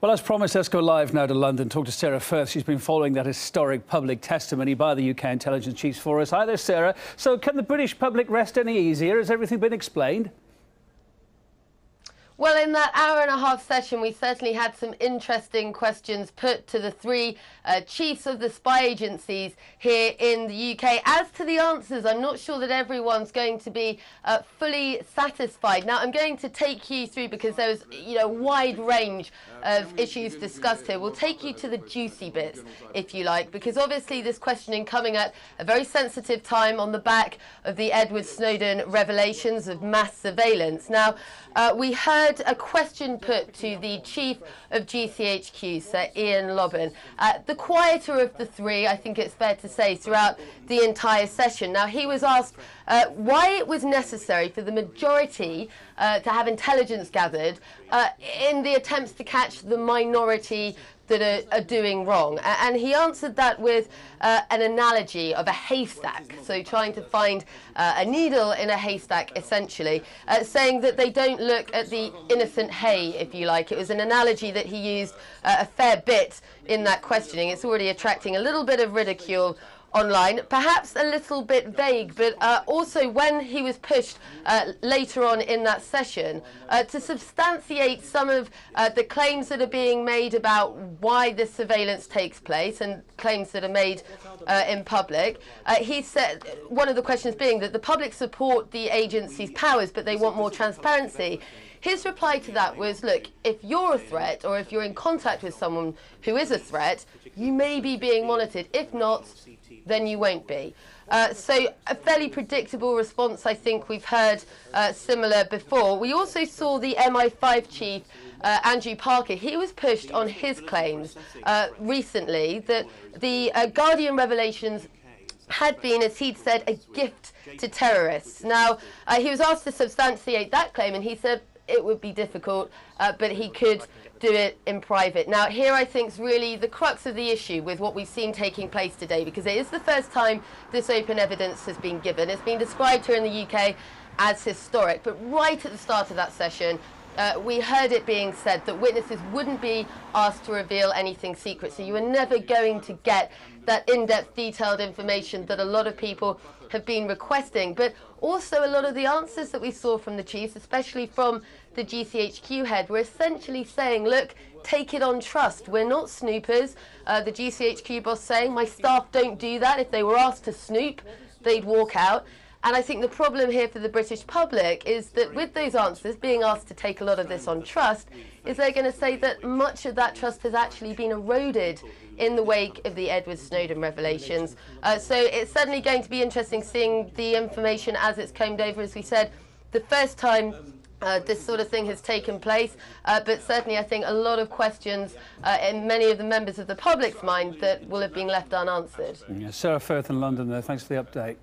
Well, as promised, let's go live now to London, talk to Sarah Firth. She's been following that historic public testimony by the UK intelligence chiefs for us. Hi there, Sarah. So can the British public rest any easier? Has everything been explained? Well, in that hour-and-a-half session, we certainly had some interesting questions put to the three chiefs of the spy agencies here in the UK. As to the answers, I'm not sure that everyone's going to be fully satisfied. Now, I'm going to take you through, because there was a wide range of issues discussed here. We'll take you to the juicy bits, if you like, because obviously this questioning coming at a very sensitive time on the back of the Edward Snowden revelations of mass surveillance. Now, we heard a question put to the chief of GCHQ, Sir Ian Lobban, the quieter of the three, I think it's fair to say, throughout the entire session. Now, he was asked why it was necessary for the majority to have intelligence gathered in the attempts to catch the minority that are doing wrong. And he answered that with an analogy of a haystack, so trying to find a needle in a haystack, essentially, saying that they don't look at the innocent hay, if you like. It was an analogy that he used a fair bit in that questioning. It's already attracting a little bit of ridicule online, perhaps a little bit vague, but also when he was pushed later on in that session to substantiate some of the claims that are being made about why this surveillance takes place and claims that are made in public. He said, one of the questions being that the public support the agency's powers, but they want more transparency. His reply to that was, look, if you're a threat or if you're in contact with someone who is a threat, you may be being monitored. If not, then you won't be. So a fairly predictable response. I think we've heard similar before. We also saw the MI5 chief, Andrew Parker. He was pushed on his claims recently that the Guardian revelations had been, as he'd said, a gift to terrorists. Now, he was asked to substantiate that claim, and he said it would be difficult, but he could do it in private. Now, here I think is really the crux of the issue with what we've seen taking place today, because it is the first time this open evidence has been given. It's been described here in the UK as historic, but right at the start of that session, we heard it being said that witnesses wouldn't be asked to reveal anything secret, so you were never going to get that in-depth, detailed information that a lot of people have been requesting. But also a lot of the answers that we saw from the chiefs, especially from the GCHQ head, were essentially saying, look, take it on trust. We're not snoopers. The GCHQ boss saying, my staff don't do that. If they were asked to snoop, they'd walk out. And I think the problem here for the British public is that with those answers, being asked to take a lot of this on trust, is they're going to say that much of that trust has actually been eroded in the wake of the Edward Snowden revelations. So it's certainly going to be interesting seeing the information as it's combed over. As we said, the first time this sort of thing has taken place, but certainly I think a lot of questions in many of the members of the public's mind that will have been left unanswered. Sarah Firth in London there, thanks for the update.